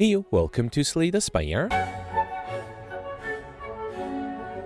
Hey, welcome to Slay the Spire.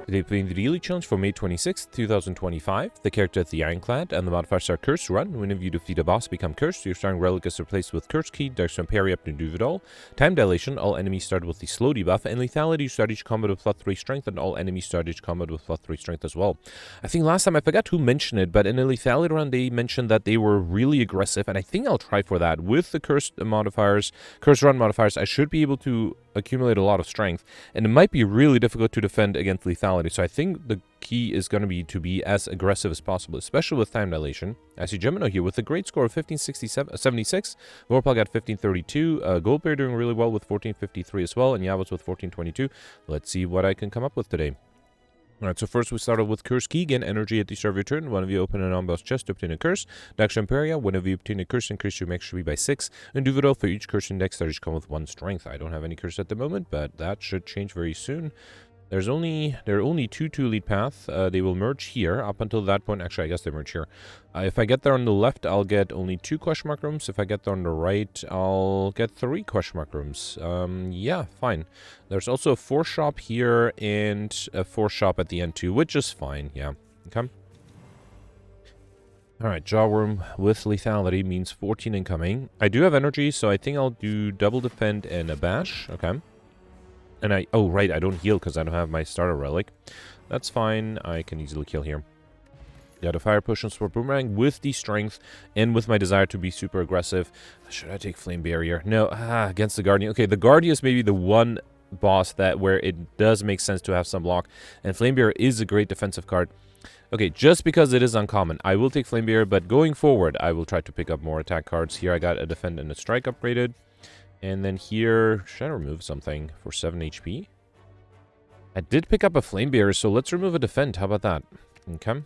Today playing the daily challenge for May 26th, 2025. The character is the Ironclad, and the modifiers are Curse Run. Whenever you defeat a boss, become cursed. Your starting relic is replaced with Curse Key, Darkstone Periapt, and Duvidal. Time Dilation, all enemies start with the slow debuff, and Lethality, you start each combat with +3 strength, and all enemies start each combat with +3 strength as well. I think last time I forgot who mentioned it, but in a Lethality run they mentioned that they were really aggressive, and I think I'll try for that. With the Curse Run modifiers, I should be able to accumulate a lot of strength, and it might be really difficult to defend against lethality, so I think the key is going to be as aggressive as possible, especially with time dilation. I see Gemino here with a great score of 1576, Vorpal got 1532, Goldbear doing really well with 1453 as well, and Yavos with 1422. Let's see what I can come up with today. Alright, so first we started with Curse Key. Gain energy at the start of your turn. One of you open an on-boss chest to obtain a curse. Darkstone Periapt, whenever you obtain a curse, increase your max HP by 6. And Duvidal, for each curse index, start each come with 1 strength. I don't have any curse at the moment, but that should change very soon. There are only two lead paths. They will merge here. Up until that point, actually, I guess they merge here. If I get there on the left, I'll get only 2 question mark rooms. If I get there on the right, I'll get 3 question mark rooms. Yeah, fine. There's also a 4 shop here and a 4 shop at the end too, which is fine. Yeah. Okay. Alright, Jaw Room with lethality means 14 incoming. I do have energy, so I think I'll do double defend and a bash. Okay. And oh right, I don't heal because I don't have my starter relic. That's fine, I can easily kill here. Got a fire potion for boomerang with the strength and with my desire to be super aggressive. Should I take flame barrier? No, against the guardian. Okay, the guardian is maybe the one boss where it does make sense to have some block, and flame barrier is a great defensive card. Okay, just because it is uncommon, I will take flame barrier, but going forward, I will try to pick up more attack cards. Here I got a defend and a strike upgraded. And then here, should I remove something for 7 HP? I did pick up a flame barrier, so let's remove a defend. How about that? Okay.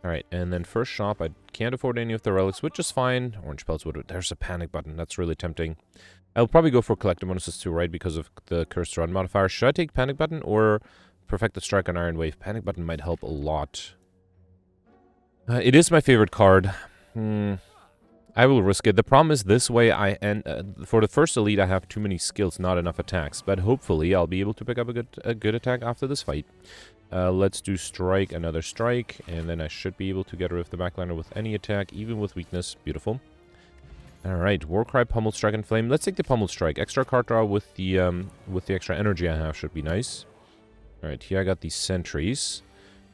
Alright, and then first shop, I can't afford any of the relics, which is fine. Orange pelts would... There's a panic button. That's really tempting. I'll probably go for collective bonuses too, right? Because of the Cursed Run modifier. Should I take panic button or perfect the strike on Iron Wave? Panic button might help a lot. It is my favorite card. I will risk it. The problem is this way for the first elite I have too many skills, not enough attacks. But hopefully I'll be able to pick up a good attack after this fight. Let's do strike, another strike, and then I should be able to get rid of the backliner with any attack, even with weakness. Beautiful. Alright, Warcry, Pummel Strike, and Flame. Let's take the Pummel Strike. Extra card draw with the extra energy I have should be nice. Alright, here I got these sentries.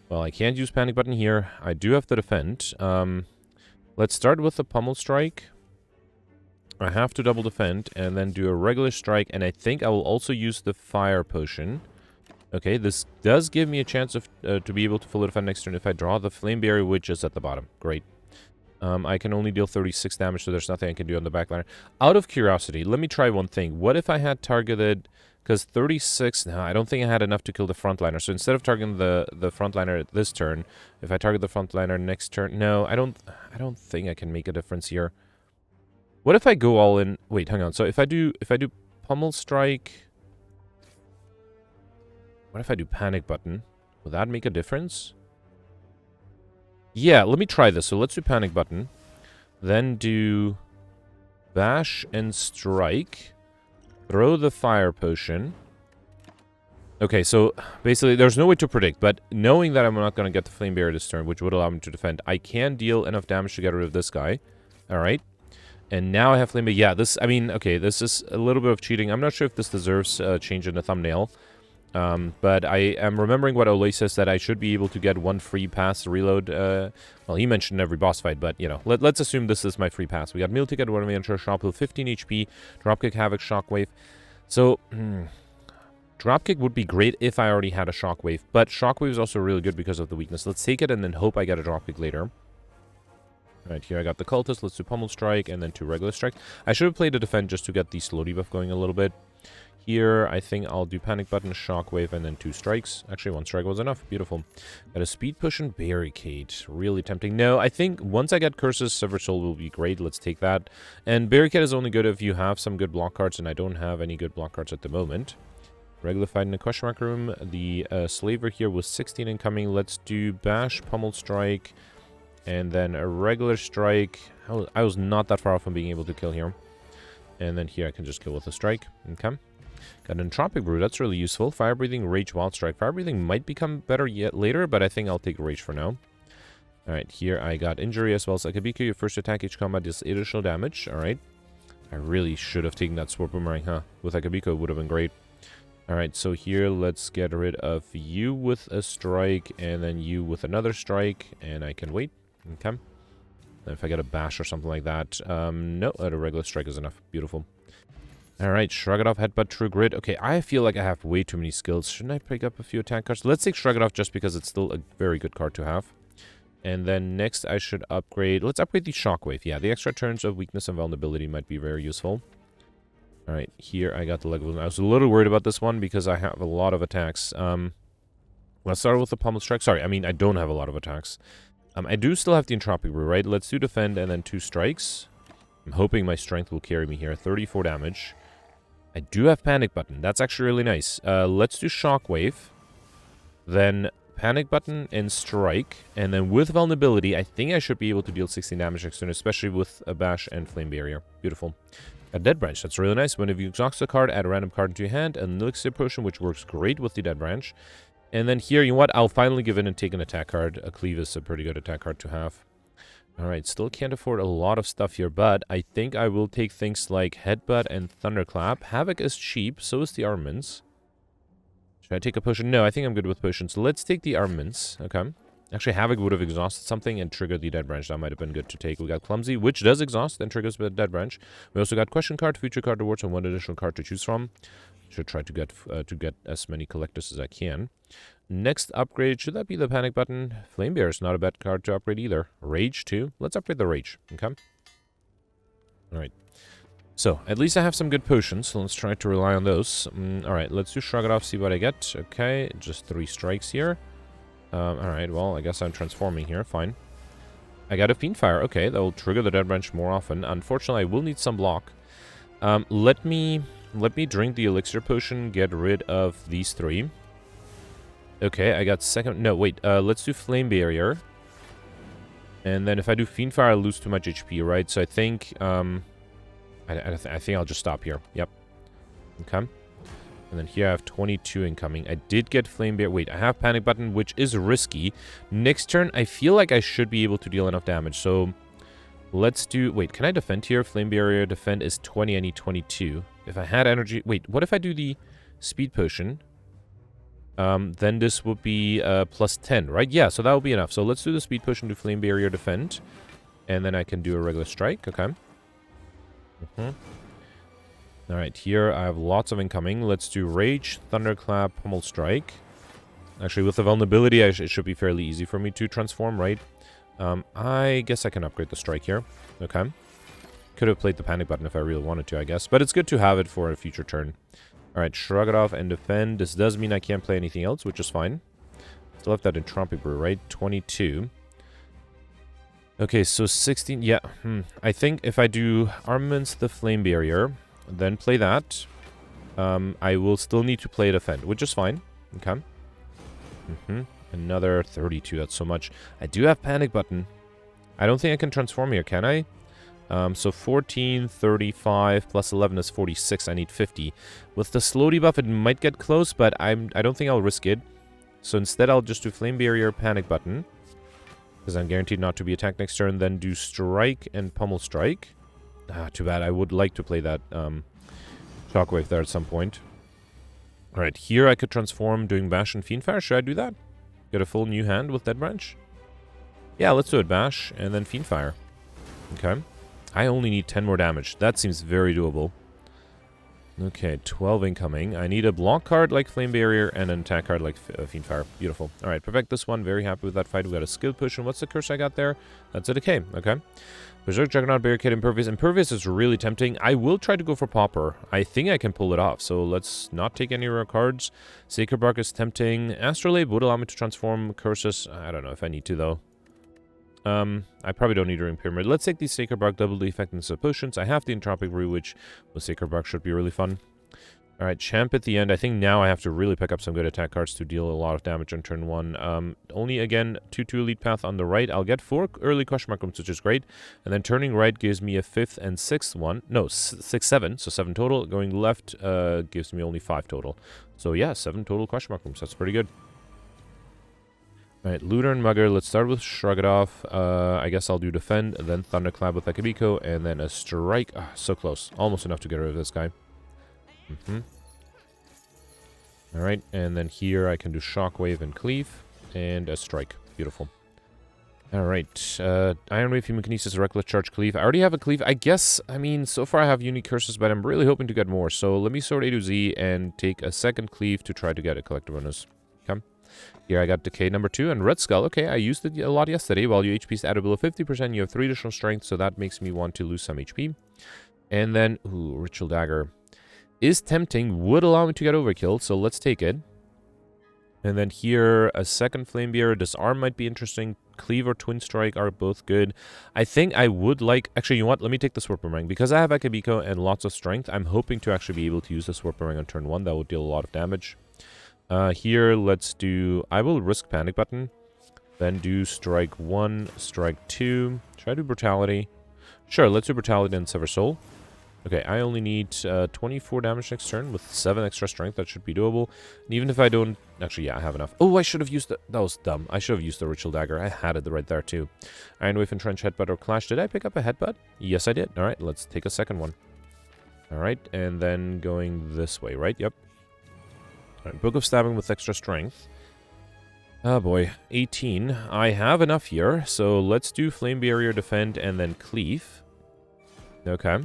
Well, I can't use panic button here. I do have to defend. Let's start with the Pummel Strike. I have to double defend and then do a regular strike, and I think I will also use the fire potion. Okay, this does give me a chance of to be able to fully defend next turn if I draw the flame barrier, which is at the bottom. Great. I can only deal 36 damage, so there's nothing I can do on the backliner. Out of curiosity, let me try one thing. What if I had targeted... Because 36... No, I don't think I had enough to kill the frontliner. So instead of targeting the frontliner this turn, if I target the frontliner next turn... No, I don't think I can make a difference here. What if I go all in... Wait, hang on. So if I do Pummel Strike... What if I do Panic Button? Will that make a difference? Yeah, let me try this. So let's do Panic Button. Then do Bash and Strike. Throw the fire potion. Okay, so basically there's no way to predict, but knowing that I'm not going to get the flame barrier this turn, which would allow me to defend, I can deal enough damage to get rid of this guy. Alright. And now I have flame barrier. Yeah, this, I mean, okay, this is a little bit of cheating. I'm not sure if this deserves a change in the thumbnail. But I am remembering what Ole says, that I should be able to get 1 free pass reload. Well, he mentioned every boss fight, but, you know, let's assume this is my free pass. We got meal ticket, 1 ensure shop with 15 HP, dropkick, havoc, shockwave. So, dropkick would be great if I already had a shockwave, but shockwave is also really good because of the weakness. Let's take it and then hope I get a dropkick later. Alright, here I got the cultist. Let's do Pummel Strike and then 2 regular strikes. I should have played a defend just to get the slow debuff going a little bit. Here, I think I'll do Panic Button, Shockwave, and then 2 strikes. Actually, 1 strike was enough. Beautiful. Got a Speed Push and Barricade. Really tempting. No, I think once I get Curses, Severed Soul will be great. Let's take that. And Barricade is only good if you have some good block cards, and I don't have any good block cards at the moment. Regular fight in the question mark room. The Slaver here was 16 incoming. Let's do Bash, Pummel Strike, and then a regular strike. I was not that far off from being able to kill here. And then here I can just kill with a strike. Okay. Got an Entropic Brew. That's really useful. Fire Breathing, Rage, Wild Strike. Fire Breathing might become better yet later, but I think I'll take Rage for now. Alright, here I got Injury as well as Akabika. Your first attack each combat does additional damage. Alright. I really should have taken that Sword Boomerang, huh? With Akabika, it would have been great. Alright, so here let's get rid of you with a strike, and then you with another strike, and I can wait. Okay. And if I get a bash or something like that, no, a regular strike is enough. Beautiful. Alright, Shrug It Off, Headbutt, True Grit. Okay, I feel like I have way too many skills. Shouldn't I pick up a few attack cards? Let's take Shrug It Off just because it's still a very good card to have. And then next I should upgrade... Let's upgrade the Shockwave. Yeah, the extra turns of weakness and vulnerability might be very useful. Alright, here I got the Leg of... I was a little worried about this one because I have a lot of attacks. Let's start with the Pummel Strike. Sorry, I mean, I don't have a lot of attacks. I do still have the Entropic Brew, right? Let's do Defend and then 2 strikes. I'm hoping my strength will carry me here. 34 damage. I do have Panic Button. That's actually really nice. Let's do Shockwave. Then Panic Button and Strike. And then with Vulnerability, I think I should be able to deal 16 damage next turn, especially with a Bash and Flame Barrier. Beautiful. A Dead Branch. That's really nice. Whenever you exhaust a card, add a random card into your hand. An Elixir Potion, which works great with the Dead Branch. And then here, you know what? I'll finally give in and take an attack card. A Cleave is a pretty good attack card to have. Alright, still can't afford a lot of stuff here, but I think I will take things like Headbutt and Thunderclap. Havoc is cheap, so is the Armaments. Should I take a potion? No, I think I'm good with potions. So let's take the Armaments. Okay. Actually, Havoc would have exhausted something and triggered the Dead Branch. That might have been good to take. We got Clumsy, which does exhaust and triggers the Dead Branch. We also got Question Card, Future Card Rewards, and one additional card to choose from. Should try to get as many collectors as I can. Next upgrade, should that be the Panic Button? Flame Bear is not a bad card to upgrade either. Rage too. Let's upgrade the Rage. Okay. Alright. So, at least I have some good potions, so let's try to rely on those. Alright, let's do Shrug It Off, see what I get. Okay, just 3 strikes here. Alright, well, I guess I'm transforming here. Fine. I got a Fiendfire. Okay, that will trigger the Dead Branch more often. Unfortunately, I will need some block. Let me drink the Elixir Potion, get rid of these 3. Okay, I got second... No, wait. Let's do Flame Barrier. And then if I do Fiendfire, I lose too much HP, right? So I think... I think I'll just stop here. Yep. Okay. And then here I have 22 incoming. I did get Flame Barrier. Wait, I have Panic Button, which is risky. Next turn, I feel like I should be able to deal enough damage. So let's do... Wait, can I defend here? Flame Barrier defend is 20. I need 22. If I had energy... Wait, what if I do the Speed Potion? Then this would be plus 10, right? Yeah, so that will be enough. So let's do the Speed Potion to Flame Barrier defend. And then I can do a regular strike. Okay. Alright, here I have lots of incoming. Let's do Rage, Thunderclap, Pummel Strike. Actually, with the vulnerability, it should be fairly easy for me to transform, right? I guess I can upgrade the Strike here. Okay. Could have played the Panic Button if I really wanted to, I guess. But it's good to have it for a future turn. Alright, Shrug It Off and defend. This does mean I can't play anything else, which is fine. Still have that Entropic Brew, right? 22. Okay, so 16. Yeah, I think if I do Armaments, the Flame Barrier, then play that, I will still need to play defend, which is fine. Okay. Another 32. That's so much. I do have Panic Button. I don't think I can transform here, can I? So 14, 35, plus 11 is 46. I need 50. With the slow debuff, it might get close, but I don't think I'll risk it. So instead, I'll just do Flame Barrier, Panic Button, because I'm guaranteed not to be attacked next turn. Then do Strike and Pummel Strike. Ah, too bad. I would like to play that Shockwave there at some point. Alright, here I could transform doing Bash and Fiendfire. Should I do that? Get a full new hand with Dead Branch? Yeah, let's do it. Bash and then Fiendfire. Okay. I only need 10 more damage. That seems very doable. Okay, 12 incoming. I need a block card like Flame Barrier and an attack card like Fiendfire. Beautiful. Alright, perfect this one. Very happy with that fight. We got a skill push. And what's the curse I got there? That's a decay. Okay. Berserk, Juggernaut, Barricade, Impervious. Impervious is really tempting. I will try to go for Pauper. I think I can pull it off. So let's not take any rare cards. Sacred Bark is tempting. Astrolabe would allow me to transform curses. I don't know if I need to, though. I probably don't need a Ring Pyramid. Let's take the Sacred Bark, double the effectiveness of potions. I have the Entropic Brew, which with Sacred Bark should be really fun. Alright, Champ at the end. I think now I have to really pick up some good attack cards to deal a lot of damage on turn 1. Only, again, 2/2 Elite Path on the right. I'll get 4 early question mark rooms, which is great. And then turning right gives me a 5th and 6th one. No, 6, 7. So 7 total. Going left gives me only 5 total. So yeah, 7 total question mark rooms. That's pretty good. Alright, Looter and Mugger. Let's start with Shrug It Off. I guess I'll do Defend, then Thunderclap with Akabiko, and then a Strike. Ah, so close. Almost enough to get rid of this guy. Alright, and then here I can do Shockwave and Cleave, and a Strike. Beautiful. Alright, Iron Wave, Human Kinesis, Reckless Charge, Cleave. I already have a Cleave. I guess, I mean, so far I have unique curses, but I'm really hoping to get more. So let me sort A to Z and take a second Cleave to try to get a Collector bonus. Okay. Here I got Decay number 2 and Red Skull. Okay, I used it a lot yesterday. While your HP is added below 50%, you have 3 additional strength, so that makes me want to lose some HP. And then, ooh, Ritual Dagger is tempting, would allow me to get overkill, so let's take it. And then here, a second Flame Bearer. Disarm might be interesting. Cleave or Twin Strike are both good. I think I would like... Actually, you know what? Let me take the Sword Boomerang. Because I have Akabiko and lots of strength, I'm hoping to actually be able to use the Sword Boomerang on turn 1. That will deal a lot of damage. Here, let's do... I will risk Panic Button. Then do Strike 1, Strike 2. Try to do Brutality. Sure, let's do Brutality and Sever Soul. Okay, I only need 24 damage next turn with 7 extra strength. That should be doable. And even if I don't... Actually, yeah, I have enough. Oh, I should have used the... That was dumb. I should have used the Ritual Dagger. I had it right there, too. Iron Wave and Trench, Headbutt, or Clash. Did I pick up a Headbutt? Yes, I did. All right, let's take a second one. All right, and then going this way, right? Yep. All right, Book of Stabbing with extra strength. Oh, boy. 18. I have enough here, so let's do Flame Barrier, Defend, and then Cleave. Okay.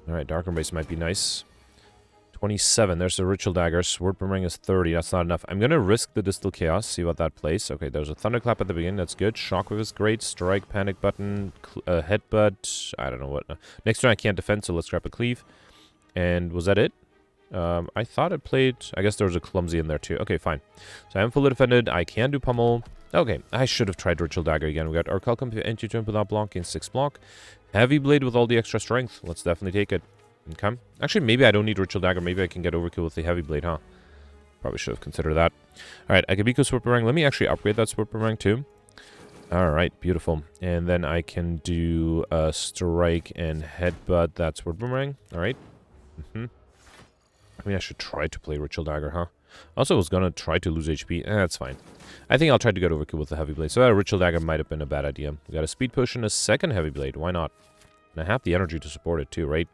Alright, Dark Embrace might be nice. 27, there's the Ritual Dagger. Sword Boomerang is 30, that's not enough. I'm gonna risk the Distal Chaos, see what that plays. Okay, there's a Thunderclap at the beginning, that's good. Shockwave is great. Strike, Panic Button, Headbutt. I don't know what. Next turn I can't defend, so let's grab a Cleave. And was that it? I thought it played... I guess there was a Clumsy in there too. Okay, fine. So I'm fully defended. I can do Pummel. Okay, I should have tried Ritual Dagger again. We got Orcalcum, Anti-Jump without blocking, 6 block. Heavy Blade with all the extra strength. Let's definitely take it. Okay. Actually, maybe I don't need Ritual Dagger. Maybe I can get overkill with the Heavy Blade, huh? Probably should have considered that. Alright, Akabiko Sword Boomerang. Let me actually upgrade that Sword Boomerang too. Alright, beautiful. And then I can do Strike and Headbutt that Sword Boomerang. Alright. I mean, I should try to play Ritual Dagger, huh? Also, I was gonna try to lose HP. That's fine. I think I'll try to get overkill with the Heavy Blade. So that Ritual Dagger might have been a bad idea. We got a Speed Potion, a second Heavy Blade. Why not? And I have the energy to support it too, right?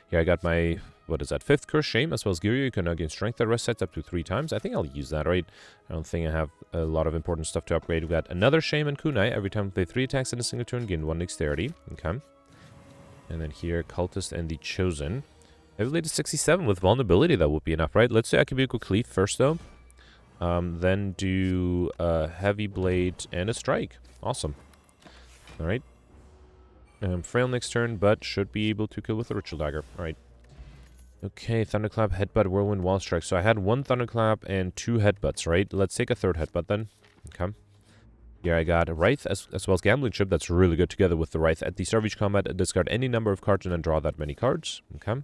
Here I got my, what is that, 5th Curse Shame, as well as Giryu. You can now gain Strength at rest sets up to 3 times. I think I'll use that, right? I don't think I have a lot of important stuff to upgrade. We got another Shame and Kunai. Every time we play 3 attacks in a single turn, gain 1 Dexterity. Okay. And then here, Cultist and the Chosen. Heavy Blade is 67 with Vulnerability. That would be enough, right? Let's do Akabiko Cleave first, though. Then do a Heavy Blade and a Strike. Awesome. Alright. Frail next turn, but should be able to kill with a Ritual Dagger. Alright. Okay, Thunderclap, Headbutt, Whirlwind, Wall Strike. So I had 1 Thunderclap and 2 Headbutts, right? Let's take a 3rd Headbutt then. Okay. Here I got a Wraith as well as Gambling Chip. That's really good together with the Wraith. At the start of each combat, discard any number of cards and then draw that many cards. Okay.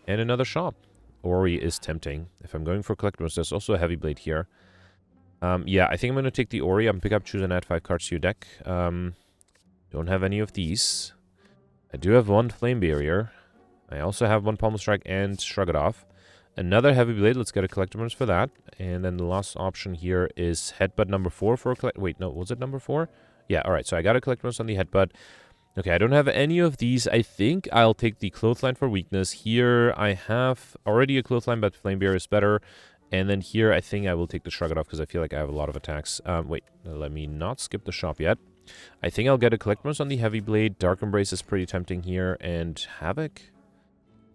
And another shop. Ori is tempting. If I'm going for Collectibles, there's also a Heavy Blade here. Yeah, I think I'm going to take the Ori. I'm pick up, choose, and add 5 cards to your deck. Don't have any of these. I do have 1 Flame Barrier. I also have 1 Pommel Strike and Shrug It Off. Another Heavy Blade. Let's get a Collectibles for that. And then the last option here is Headbutt number 4 for a collect... Wait, no, was it number 4? Yeah, alright. So I got a Collectibles on the Headbutt. Okay, I don't have any of these. I think I'll take the Clothesline for weakness. Here, I have already a Clothesline, but Flame Bearer is better. And then here, I think I will take the Shrug It Off because I feel like I have a lot of attacks. Wait, let me not skip the shop yet. I think I'll get a Collectibles on the Heavy Blade. Dark Embrace is pretty tempting here. And Havoc?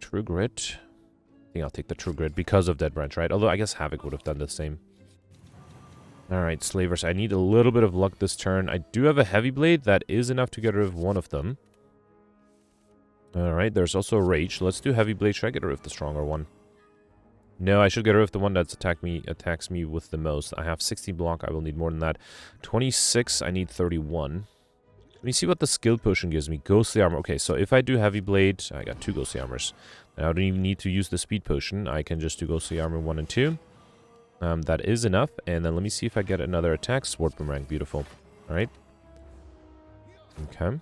True Grit? I think I'll take the True Grit because of Dead Branch, right? Although I guess Havoc would have done the same. Alright, Slavers. I need a little bit of luck this turn. I do have a Heavy Blade. That is enough to get rid of one of them. Alright, there's also Rage. Let's do Heavy Blade. Should I get rid of the stronger one? No, I should get rid of the one that's attacks me with the most. I have 60 block. I will need more than that. 26. I need 31. Let me see what the skill potion gives me. Ghostly armor. Okay, so if I do heavy blade, I got 2 ghostly armors. I don't even need to use the speed potion. I can just do ghostly armor 1 and 2. That is enough. And then let me see if I get another attack. Sword boomerang. Beautiful. All right. Okay.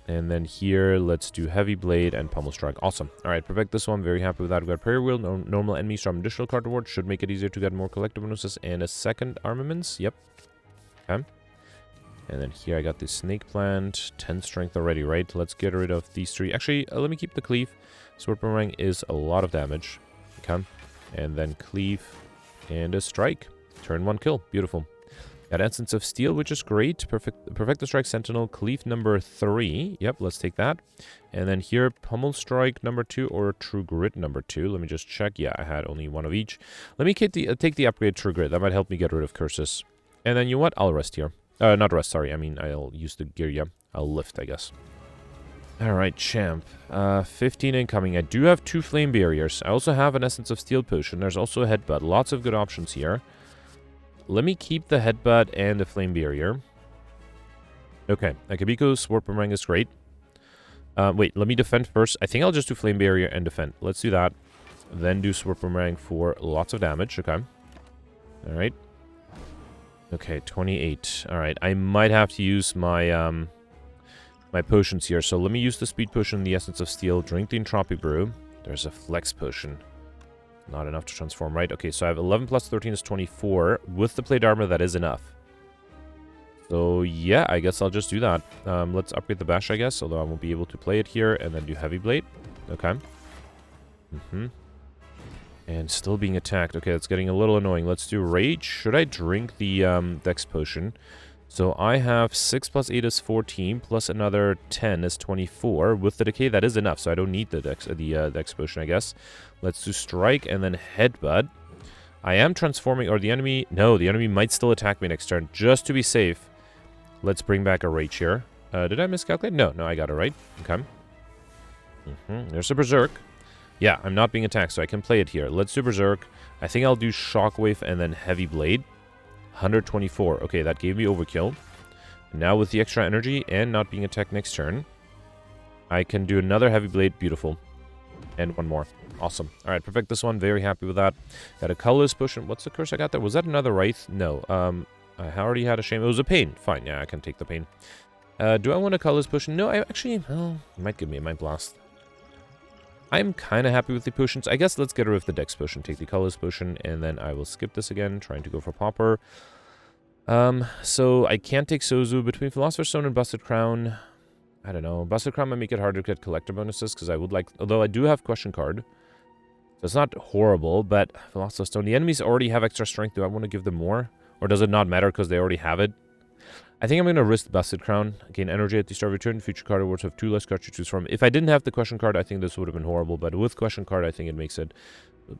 And then here, let's do heavy blade and pummel strike. Awesome. All right, perfect. This one, very happy with that. We got prayer wheel, normal enemies from additional card reward. Should make it easier to get more collector bonuses and a second armaments. Yep. Okay. And then here I got the snake plant, 10 strength already, right? Let's get rid of these 3. Actually, let me keep the cleave. Sword boomerang is a lot of damage. Okay. And then cleave and a strike. Turn 1 kill. Beautiful. Got Essence of Steel, which is great. Perfect the Strike Sentinel, Cleave number 3. Yep, let's take that. And then here, Pummel Strike number 2 or True Grit number 2. Let me just check. Yeah, I had only 1 of each. Let me take the upgrade True Grit. That might help me get rid of curses. And then you know what? I'll rest here. Not rest, sorry. I mean, I'll use the gear, yeah. I'll lift, I guess. Alright, champ. 15 incoming. I do have 2 Flame Barriers. I also have an Essence of Steel potion. There's also a Headbutt. Lots of good options here. Let me keep the Headbutt and the Flame Barrier. Okay, Akabiko's Sword Boomerang is great. Wait, let me defend first. I think I'll just do Flame Barrier and defend. Let's do that. Then do Sword Boomerang for lots of damage. Okay. Alright. Okay, 28. Alright, I might have to use my my potions here. So let me use the Speed Potion, the Essence of Steel, drink the Entropy Brew. There's a Flex Potion. Not enough to transform, right? Okay, so I have 11 plus 13 is 24. With the plate armor, that is enough. So, yeah, I guess I'll just do that. Let's upgrade the bash, I guess, although I won't be able to play it here, and then do heavy blade. Okay. And still being attacked. Okay, that's getting a little annoying. Let's do rage. Should I drink the dex potion? So I have 6 plus 8 is 14, plus another 10 is 24. With the decay, that is enough, so I don't need the dex potion, I guess. Let's do strike and then headbutt. I am transforming, or the enemy... No, the enemy might still attack me next turn, just to be safe. Let's bring back a rage here. Did I miscalculate? No, I got it right. Okay. There's a berserk. Yeah, I'm not being attacked, so I can play it here. Let's do berserk. I think I'll do shockwave and then heavy blade. 124. Okay, that gave me overkill. Now with the extra energy and not being attacked next turn, I can do another heavy blade. Beautiful. And 1 more. Awesome. Alright, perfect this one. Very happy with that. Got a colorless potion. What's the curse I got there? Was that another wraith? No. I already had a shame. It was a pain. Fine, yeah, I can take the pain. Do I want a colorless potion? No, I actually... Well, you might give me a mind blast. I'm kind of happy with the potions. I guess let's get rid of the dex potion. Take the colorless potion, and then I will skip this again, trying to go for popper. So I can't take Sozu. Between Philosopher's Stone and Busted Crown, I don't know. Busted Crown might make it harder to get collector bonuses, because I would like... Although I do have Question Card. So it's not horrible, but Philosopher's Stone... The enemies already have extra strength. Do I want to give them more? Or does it not matter because they already have it? I think I'm going to risk Busted Crown. Gain energy at the start of your turn. Future card rewards have 2 less cards to choose from. If I didn't have the Question Card, I think this would have been horrible. But with Question Card, I think it makes it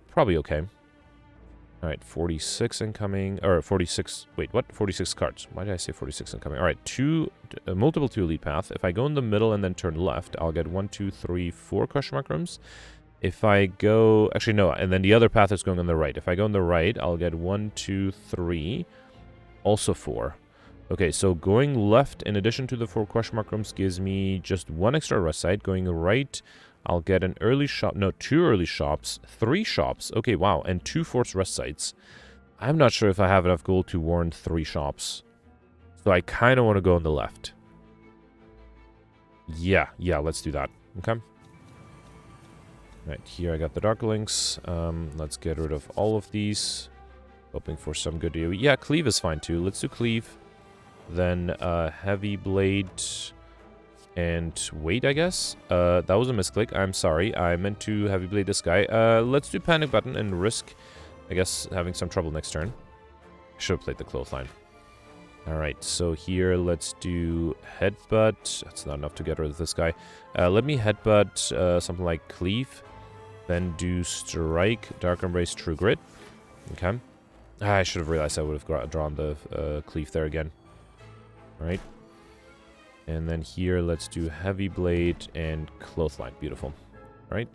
probably okay. Alright, 46 incoming. Or 46... Wait, what? 46 cards. Why did I say 46 incoming? Alright, multiple 2 elite path. If I go in the middle and then turn left, I'll get 1, 2, 3, 4 question mark rooms. If I go... Actually, no. And then the other path is going on the right. If I go on the right, I'll get 1, 2, 3. Also 4. Okay, so going left, in addition to the 4 question mark rooms, gives me just 1 extra rest site. Going right, I'll get an early shop. No, 2 early shops. 3 shops. Okay, wow. And 2 forced rest sites. I'm not sure if I have enough gold to warrant 3 shops. So I kind of want to go on the left. Yeah, let's do that. Okay. Right, here I got the Dark Links. Let's get rid of all of these. Hoping for some good AoE. Yeah, Cleave is fine too. Let's do Cleave. Then Heavy Blade and wait, I guess. That was a misclick. I'm sorry. I meant to Heavy Blade this guy. Let's do Panic Button and risk, I guess, having some trouble next turn. I should have played the Clothesline. Alright, so here let's do Headbutt. That's not enough to get rid of this guy. Let me Headbutt something like Cleave. Then do Strike, Dark Embrace, True Grit. Okay. I should have realized I would have drawn the Cleave there again. Alright. And then here, let's do Heavy Blade and Clothesline. Beautiful. Alright.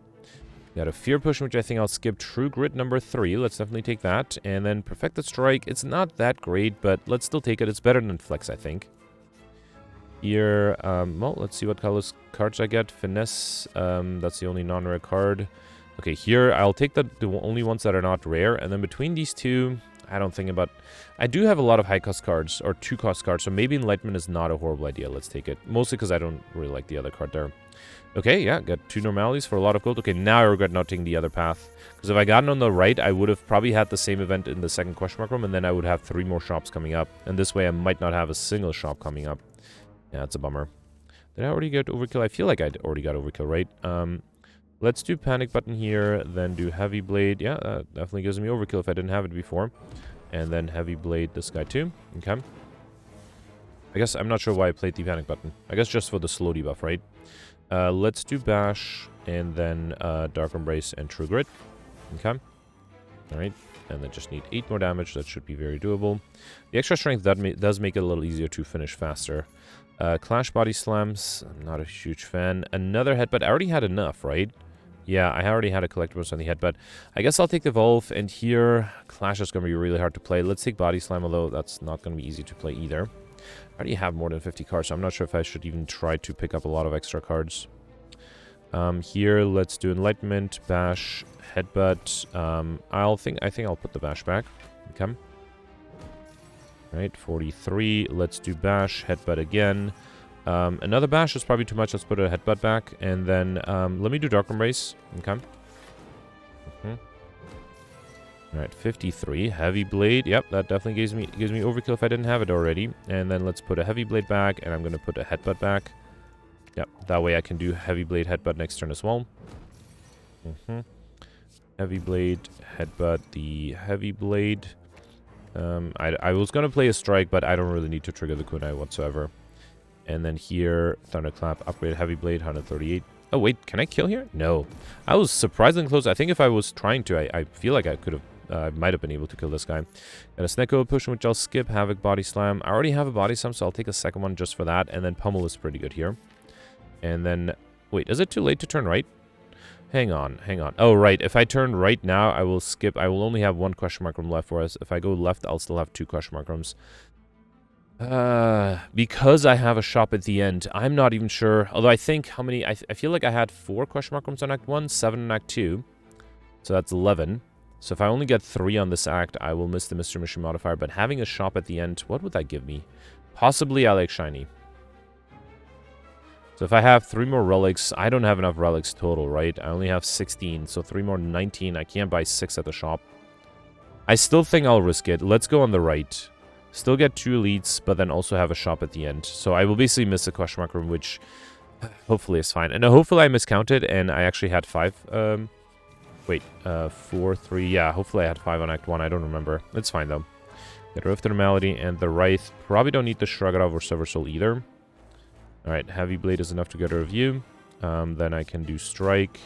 Got a Fear Potion, which I think I'll skip. True Grit number 3. Let's definitely take that. And then Perfected Strike. It's not that great, but let's still take it. It's better than Flex, I think. Here, well, let's see what colors cards I get. Finesse, that's the only non-rare card. Okay, here, I'll take the only ones that are not rare. And then between these two, I don't think about... I do have a lot of high-cost cards, or 2-cost cards, so maybe Enlightenment is not a horrible idea. Let's take it. Mostly because I don't really like the other card there. Okay, yeah, got 2 normalities for a lot of gold. Okay, now I regret not taking the other path. Because if I gotten on the right, I would have probably had the same event in the second question mark room, and then I would have 3 more shops coming up. And this way, I might not have a single shop coming up. Yeah, it's a bummer. Did I already get overkill? I feel like I already got overkill, right? Let's do panic button here, then do heavy blade. Yeah, that definitely gives me overkill if I didn't have it before. And then heavy blade this guy too. Okay. I guess I'm not sure why I played the panic button. I guess just for the slow debuff, right? Let's do bash and then dark embrace and true grit. Okay. Alright. And then just need 8 more damage. That should be very doable. The extra strength does make it a little easier to finish faster. Clash body slams. I'm not a huge fan. Another headbutt. I already had enough, right? Yeah, I already had a collectibles on the headbutt. I guess I'll take the Evolve, and here, Clash is going to be really hard to play. Let's take Body Slam, although that's not going to be easy to play either. I already have more than 50 cards, so I'm not sure if I should even try to pick up a lot of extra cards. Here, let's do Enlightenment, Bash, Headbutt. I think I'll put the Bash back. Okay. Right, 43. Let's do Bash, Headbutt again. Another bash is probably too much. Let's put a headbutt back. And then let me do Dark Embrace. Okay. Alright, 53. Heavy Blade. Yep, that definitely gives me overkill if I didn't have it already. And then let's put a Heavy Blade back. And I'm going to put a headbutt back. Yep, that way I can do Heavy Blade, headbutt next turn as well. Heavy Blade, headbutt, the Heavy Blade. I was going to play a strike, but I don't really need to trigger the kunai whatsoever. And then here, Thunderclap, upgrade Heavy Blade, 138. Oh, wait, can I kill here? No. I was surprisingly close. I think if I was trying to, I feel like I could have, I might have been able to kill this guy. And a Snecko Push, which I'll skip. Havoc, Body Slam. I already have a Body Slam, so I'll take a second one just for that. And then Pummel is pretty good here. And then, wait, is it too late to turn right? Hang on, hang on. Oh, right. If I turn right now, I will skip. I will only have 1 question mark room left, whereas if I go left, I'll still have 2 question mark rooms. Because I have a shop at the end, I'm not even sure. Although I think how many... I feel like I had 4 question mark rooms on Act 1, 7 on Act 2. So that's 11. So if I only get 3 on this act, I will miss the Mystery Mission modifier. But having a shop at the end, what would that give me? Possibly I like Shiny. So if I have 3 more relics, I don't have enough relics total, right? I only have 16, so 3 more, 19. I can't buy 6 at the shop. I still think I'll risk it. Let's go on the right. Still get 2 elites, but then also have a shop at the end. So I will basically miss a question mark room, which hopefully is fine. And hopefully I miscounted, and I actually had 5. 4, 3. Yeah, hopefully I had 5 on Act 1. I don't remember. It's fine, though. Get rid of the Normality and the Wraith. Probably don't need the Shrug It Off or Silver Soul either. Alright, Heavy Blade is enough to get rid of you. Then I can do Strike.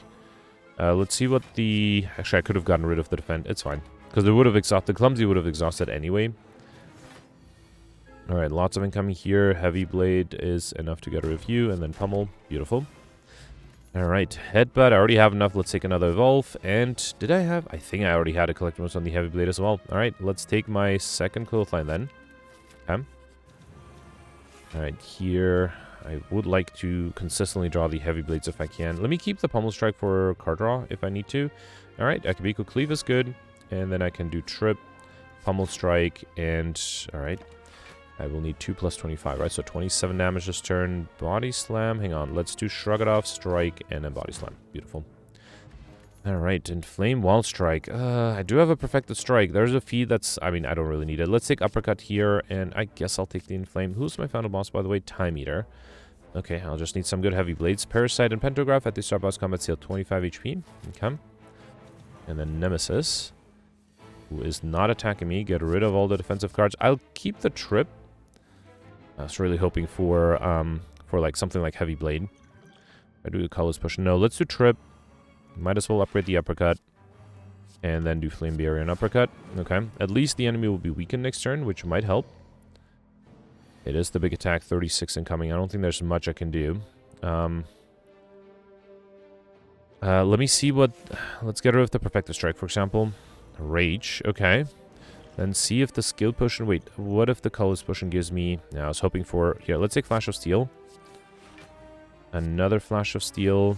Let's see what the... Actually, I could have gotten rid of the Defend. It's fine. Because it would have exhausted... The Clumsy would have exhausted anyway. Alright, lots of incoming here. Heavy Blade is enough to get rid of you. And then Pummel. Beautiful. Alright, Headbutt. I already have enough. Let's take another Evolve. And did I have... I think I already had a Collectibles on the Heavy Blade as well. Alright, let's take my second Clothesline then. Okay. Alright, here... I would like to consistently draw the Heavy Blades if I can. Let me keep the Pummel Strike for card draw if I need to. Alright, Akabiko Cleave is good. And then I can do Trip, Pummel Strike, and... Alright. I will need 2 plus 25, right? So 27 damage this turn. Body Slam. Hang on. Let's do Shrug It Off, Strike, and then Body Slam. Beautiful. Alright, Inflame Wall Strike. I do have a Perfected Strike. There's a feed that's... I mean, I don't really need it. Let's take Uppercut here, and I guess I'll take the Inflame. Who's my final boss, by the way? Time Eater. Okay, I'll just need some good Heavy Blades. Parasite and Pantograph at the start boss combat seal 25 HP. Okay. And then Nemesis, who is not attacking me. Get rid of all the defensive cards. I'll keep the Trip. I was really hoping for like something like Heavy Blade. I do the Colors Push. No, let's do Trip. Might as well upgrade the Uppercut. And then do Flame Barrier and Uppercut. Okay. At least the enemy will be weakened next turn, which might help. It is the big attack, 36 incoming. I don't think there's much I can do. Let me see what... Let's get rid of the Perfected Strike, for example. Rage, okay. Then see if the skill potion... Wait, what if the colorless potion gives me... Yeah, I was hoping for... Here, let's take Flash of Steel. Another Flash of Steel.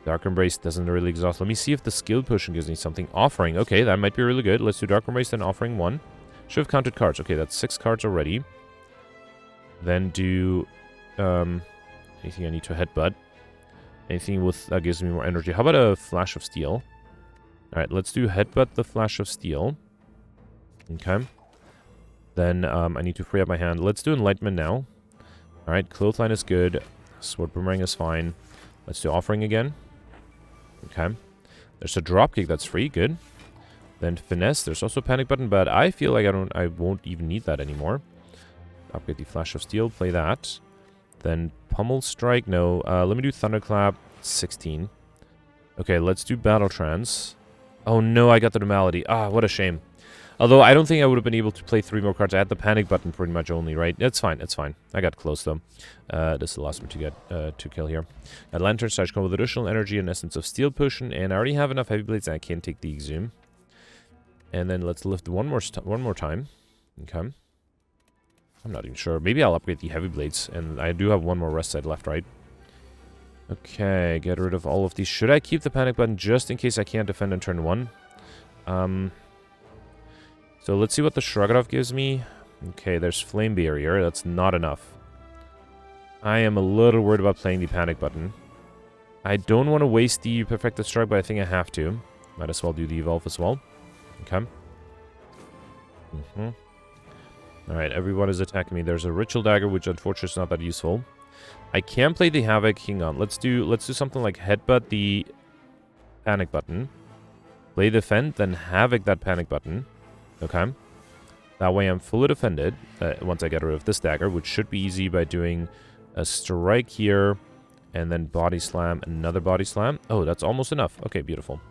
Dark Embrace doesn't really exhaust. Let me see if the skill potion gives me something. Offering. Okay, that might be really good. Let's do Dark Embrace, then Offering 1. Should have counted cards. Okay, that's 6 cards already. Then do... anything I need to headbutt. Anything with that gives me more energy. How about a Flash of Steel? Alright, let's do Headbutt the Flash of Steel. Okay. Then I need to free up my hand. Let's do Enlightenment now. Alright, Clothesline is good. Sword Boomerang is fine. Let's do Offering again. Okay. There's a Dropkick that's free. Good. Then Finesse. There's also Panic Button, but I feel like I won't even need that anymore. Upgrade the Flash of Steel. Play that. Then Pummel Strike. No. Let me do Thunderclap. 16. Okay, let's do Battle Trance. Oh no, I got the Normality. Ah, what a shame. Although I don't think I would have been able to play 3 more cards. I had the Panic Button pretty much only, right? It's fine, it's fine. I got close though. This allows me to get 2 kill here. Got Lantern, Sarge Combo with additional energy and Essence of Steel Potion, and I already have enough Heavy Blades and I can't take the Exhume. And then let's lift one more time. Okay. I'm not even sure. Maybe I'll upgrade the Heavy Blades, and I do have 1 more rest side left, right? Okay, get rid of all of these. Should I keep the Panic Button just in case I can't defend on turn 1? So let's see what the Shrugadov gives me. Okay, there's Flame Barrier. That's not enough. I am a little worried about playing the Panic Button. I don't want to waste the Perfected Strike, but I think I have to. Might as well do the Evolve as well. Okay. Alright, everyone is attacking me. There's a Ritual Dagger, which unfortunately is not that useful. I can play the Havoc. Hang on. Let's do something like Headbutt the Panic Button. Play Defend, then Havoc that Panic Button. Okay. That way I'm fully defended once I get rid of this dagger, which should be easy by doing a Strike here, and then Body Slam, another Body Slam. Oh, that's almost enough. Okay, beautiful.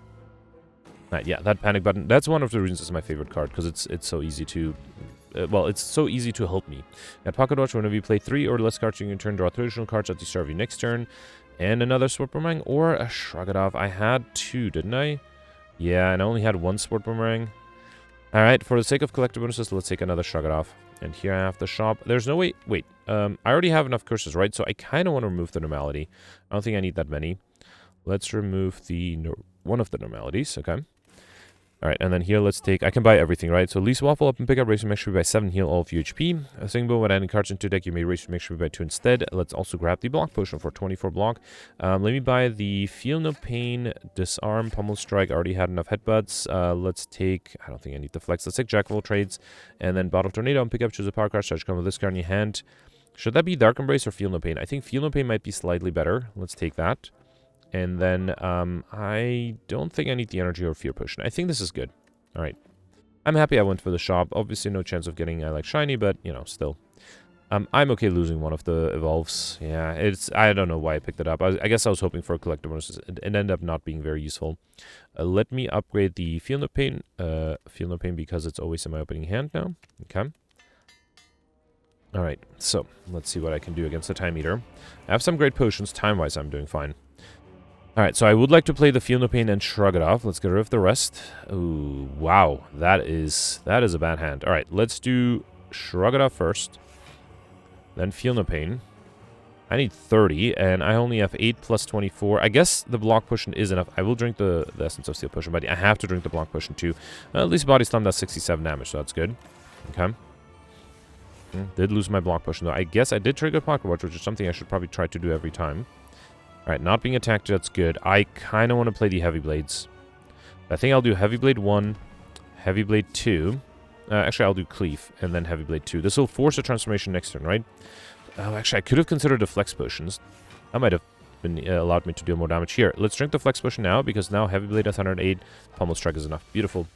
Right, yeah, that Panic Button, that's one of the reasons it's my favorite card, because it's so easy to... well, it's so easy to help me. At Pocket Watch, whenever you play 3 or less cards, you can turn, draw 3 additional cards at the start of your next turn. And another Sword Boomerang or a Shrugadov. I had 2, didn't I? Yeah, and I only had 1 Sword Boomerang. Alright, for the sake of collector bonuses, let's take another Shrugadov. And here I have the shop. There's no way... Wait, I already have enough curses, right? So I kind of want to remove the Normality. I don't think I need that many. Let's remove the... one of the Normalities, okay. Alright, and then here let's take... I can buy everything, right? So Lease Waffle up and pick up, raise your max by 7, heal all of your HP. A Sing Bow, when adding cards into deck, you may raise your max by 2 instead. Let's also grab the Block Potion for 24 block. Let me buy the Feel No Pain, Disarm, Pummel Strike. I already had enough headbutts. Let's take... I don't think I need the Flex. Let's take Jack of all Trades. And then Bottle of Tornado and pick up, choose a power card, start come with this card in your hand. Should that be Dark Embrace or Feel No Pain? I think Feel No Pain might be slightly better. Let's take that. And then I don't think I need the Energy or Fear Potion. I think this is good. Alright. I'm happy I went for the shop. Obviously no chance of getting like shiny, but, you know, still. I'm okay losing one of the evolves. Yeah, it's... I don't know why I picked it up. I guess I was hoping for a collector bonus. It ended up not being very useful. Let me upgrade the Feel No Pain. Feel No Pain because it's always in my opening hand now. Okay. Alright, so let's see what I can do against the Time Eater. I have some great potions. Time-wise, I'm doing fine. Alright, so I would like to play the Feel No Pain and shrug it off. Let's get rid of the rest. Ooh, wow. That is a bad hand. Alright, let's do shrug it off first. Then Feel No Pain. I need 30, and I only have 8 plus 24. I guess the Block Potion is enough. I will drink the Essence of Steel Potion, but I have to drink the Block Potion too. At least Body Slam does 67 damage, so that's good. Okay. Did lose my Block Potion, though. I guess I did trigger Pocket Watch, which is something I should probably try to do every time. Alright, not being attacked, that's good. I kind of want to play the Heavy Blades. I think I'll do Heavy Blade 1, Heavy Blade 2. Actually, I'll do Cleave, and then Heavy Blade 2. This will force a transformation next turn, right? Oh, actually, I could have considered the Flex Potions. That might have been allowed me to deal more damage here. Let's drink the Flex Potion now, because now Heavy Blade at 108, Pummel Strike is enough. Beautiful.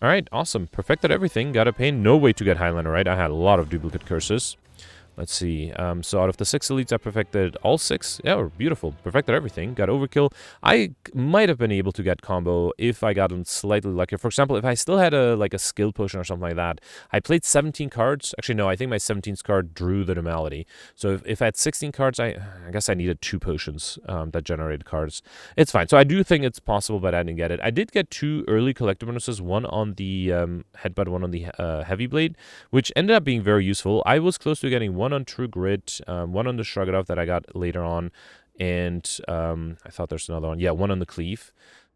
Alright, awesome. Perfected everything. Got a pain. No way to get Highliner, right? I had a lot of duplicate curses. Let's see. So out of the 6 elites, I perfected all 6. Yeah, beautiful. Perfected everything. Got overkill. I might have been able to get combo if I got slightly luckier. For example, if I still had a skill potion or something like that. I played 17 cards. Actually, no, I think my 17th card drew the normality. So if I had 16 cards, I guess I needed 2 potions that generated cards. It's fine. So I do think it's possible, but I didn't get it. I did get 2 early collector bonuses, one on the headbutt, one on the heavy blade, which ended up being very useful. I was close to getting one on True Grit, one on the Shrug It Off that I got later on, and I thought there's another one. Yeah, one on the Cleave.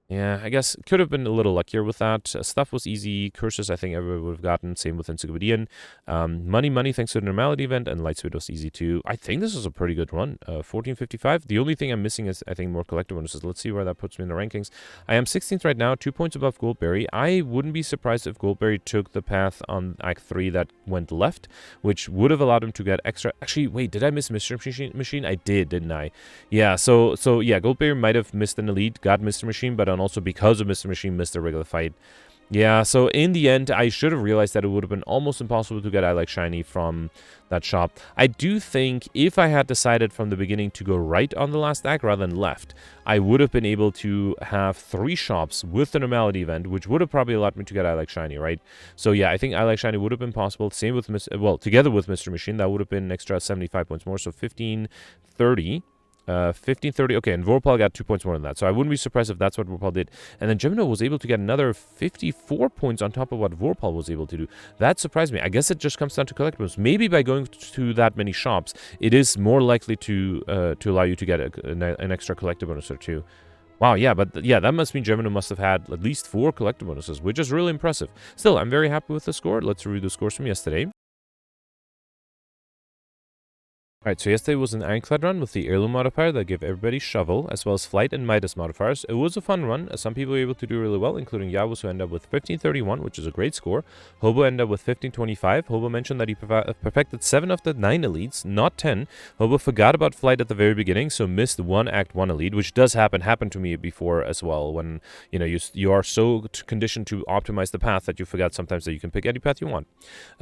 Yeah, I guess could have been a little luckier with that. Stuff was easy. Curses, I think everyone would have gotten. Same with Encyclopedian. Money, thanks to the Normality event, and Lightspeed was easy too. I think this is a pretty good run. 1455. The only thing I'm missing is, I think, more collector bonuses. Let's see where that puts me in the rankings. I am 16th right now, 2 points above Goldberry. I wouldn't be surprised if Goldberry took the path on Act 3 that went left, which would have allowed him to get extra. Actually, wait, did I miss Mr. Machine? I did, didn't I? Yeah, so yeah, Goldberry might have missed an elite, got Mr. Machine, but also because of Mr. Machine missed a regular fight. Yeah, so in the end, I should have realized that it would have been almost impossible to get I Like Shiny from that shop. I do think if I had decided from the beginning to go right on the last act rather than left, I would have been able to have 3 shops with the Normality event, which would have probably allowed me to get I Like Shiny, right? So yeah, I think I Like Shiny would have been possible. Same with, together with Mr. Machine, that would have been an extra 75 points more, so 1530. 1530. Okay, and Vorpal got 2 points more than that. So I wouldn't be surprised if that's what Vorpal did. And then Gemino was able to get another 54 points on top of what Vorpal was able to do. That surprised me. I guess it just comes down to collectibles. Maybe by going to that many shops, it is more likely to allow you to get an extra collector bonus or 2. Wow, yeah, but yeah, that must mean Gemino must have had at least 4 collector bonuses, which is really impressive. Still, I'm very happy with the score. Let's review the scores from yesterday. Alright, so yesterday was an Ironclad run with the Heirloom modifier that gave everybody Shovel, as well as Flight and Midas modifiers. It was a fun run. Some people were able to do really well, including Yavuz, who ended up with 1531, which is a great score. Hobo ended up with 1525. Hobo mentioned that he perfected 7 of the 9 elites, not 10. Hobo forgot about Flight at the very beginning, so missed one Act 1 elite, which does happen to me before as well, when you are so conditioned to optimize the path that you forget sometimes that you can pick any path you want.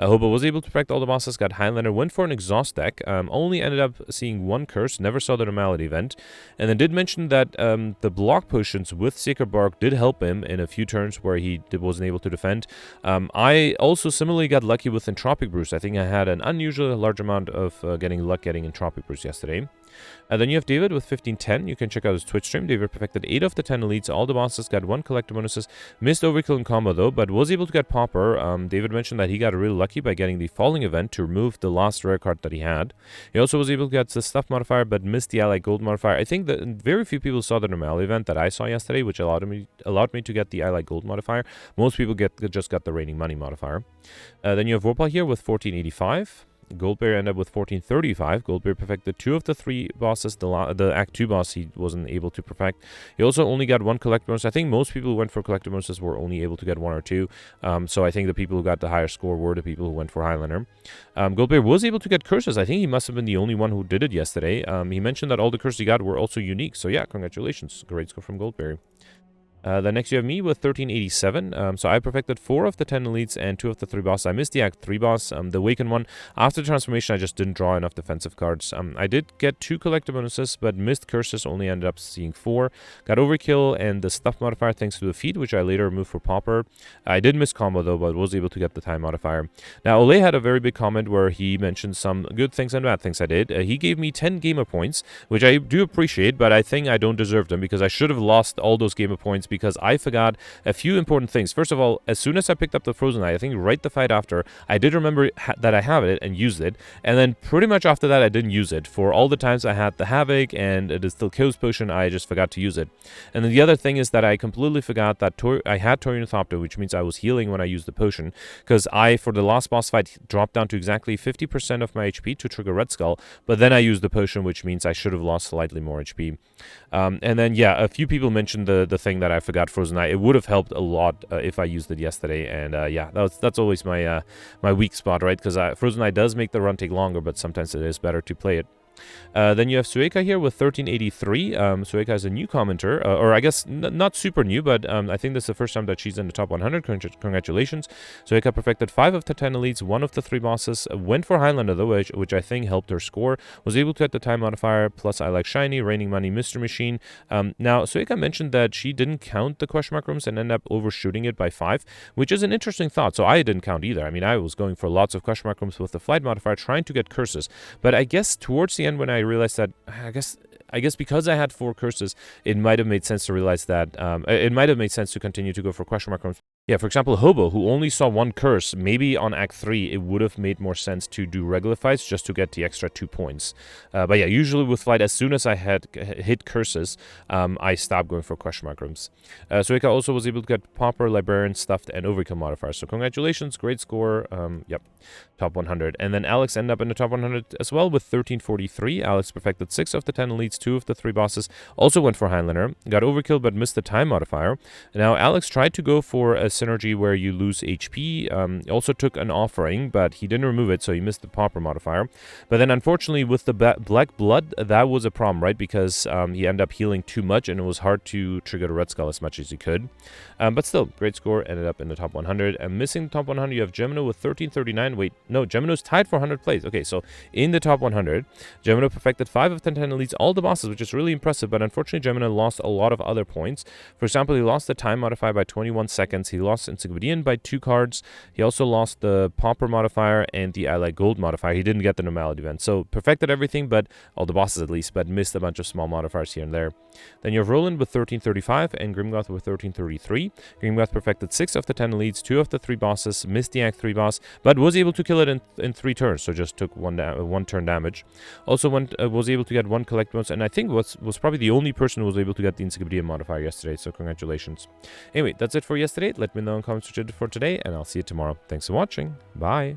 Hobo was able to perfect all the bosses, got Highlander, went for an exhaust deck, only ended up seeing 1 curse, never saw the Normality event, and then did mention that the block potions with Sacred Bark did help him in a few turns where he wasn't able to defend. I also similarly got lucky with Entropic Bruise. I think I had an unusually large amount of getting Entropic Bruise yesterday. Then you have David with 1510. You can check out his Twitch stream. David perfected 8 of the 10 elites. All the bosses got 1 collector bonuses. Missed Overkill and combo though, but was able to get Popper. David mentioned that he got really lucky by getting the Falling event to remove the last rare card that he had. He also was able to get the Stuff modifier, but missed the Ally Gold modifier. I think that very few people saw the Normality event that I saw yesterday, which allowed me to get the Ally Gold modifier. Most people just got the Raining Money modifier. Then you have Vorpal here with 1485. Goldberry ended up with 1435. Goldberry perfected 2 of the 3 bosses. The Act 2 boss he wasn't able to perfect. He also only got 1 collector bonus. I think most people who went for collector bonuses were only able to get 1 or 2. So I think the people who got the higher score were the people who went for Highlander. Goldberry was able to get curses. I think he must have been the only one who did it yesterday. He mentioned that all the curses he got were also unique. So yeah, congratulations. Great score from Goldberry. Then next you have me with 1387. So I perfected 4 of the 10 elites and 2 of the 3 bosses. I missed the Act 3 boss, the Awakened one. After the transformation, I just didn't draw enough defensive cards. I did get 2 collector bonuses, but missed curses, only ended up seeing 4. Got Overkill and the Stuff modifier thanks to the feat, which I later removed for Popper. I did miss combo though, but was able to get the Time modifier. Now, Ole had a very big comment where he mentioned some good things and bad things I did. He gave me 10 gamer points, which I do appreciate, but I think I don't deserve them because I should have lost all those gamer points because I forgot a few important things. First of all, as soon as I picked up the Frozen Eye, I think right the fight after, I did remember that I have it and used it. And then pretty much after that, I didn't use it. For all the times I had the Havoc and the Still Kills potion, I just forgot to use it. And then the other thing is that I completely forgot that I had Torionthopter, which means I was healing when I used the potion. Because for the last boss fight, dropped down to exactly 50% of my HP to trigger Red Skull. But then I used the potion, which means I should have lost slightly more HP. And then, yeah, a few people mentioned the thing that I forgot Frozen Eye. It would have helped a lot if I used it yesterday, and yeah, that's always my my weak spot, right? Because Frozen Eye does make the run take longer, but sometimes it is better to play it. Then you have Sueka here with 1383. Sueka is a new commenter, or I guess not super new, but I think this is the first time that she's in the top 100. Congratulations. Sueka perfected 5 of the 10 elites, 1 of the 3 bosses, went for Highlander though, which I think helped her score, was able to get the time modifier, plus I like Shiny, Raining Money, Mystery Machine. Now, Sueka mentioned that she didn't count the question mark rooms and ended up overshooting it by 5, which is an interesting thought. So I didn't count either. I mean, I was going for lots of question mark rooms with the flight modifier, trying to get curses. But I guess towards the end when I realized that, I guess because I had 4 curses, it might have made sense to realize that, it might have made sense to continue to go for question mark rooms. Yeah, for example, Hobo, who only saw 1 curse, maybe on Act 3, it would have made more sense to do regular fights just to get the extra 2 points. But yeah, usually with Flight, as soon as I had hit curses, I stopped going for question mark rooms. Sueka also was able to get Pauper, Librarian, Stuffed, and Overkill modifiers. So congratulations, great score. Yep, top 100. And then Alex ended up in the top 100 as well with 1343. Alex perfected 6 of the 10 elites, 2 of the 3 bosses. Also went for Highlander, got Overkill but missed the time modifier. Now Alex tried to go for a synergy where you lose HP. Also took an offering, but he didn't remove it, so he missed the Pauper modifier. But then unfortunately with the Black Blood, that was a problem, right? Because he ended up healing too much and it was hard to trigger the Red Skull as much as he could. But still, great score, ended up in the top 100. And missing the top 100, you have Gemino with 1339. Wait, no, Gemino's tied for 100 plays. Okay, so in the top 100, Gemino perfected 5 of 10 elites, all the bosses, which is really impressive, but unfortunately Gemino lost a lot of other points. For example, he lost the time modifier by 21 seconds, he lost Encyclopedian by 2 cards, he also lost the Pauper modifier and the I Like Gold modifier. He didn't get the normality event, so perfected everything, but all the bosses at least, but missed a bunch of small modifiers here and there. Then you have Roland with 1335 and Grimgoth with 1333. Grimgoth perfected 6 of the 10 elites, 2 of the 3 bosses, missed the Act 3 boss, but was able to kill it in 3 turns, so just took 1 turn damage. Also was able to get 1 collect bonus, and I think was probably the only person who was able to get the Encyclopedia modifier yesterday, so congratulations. Anyway, that's it for yesterday. Let me know in comments what you did for today, and I'll see you tomorrow. Thanks for watching. Bye.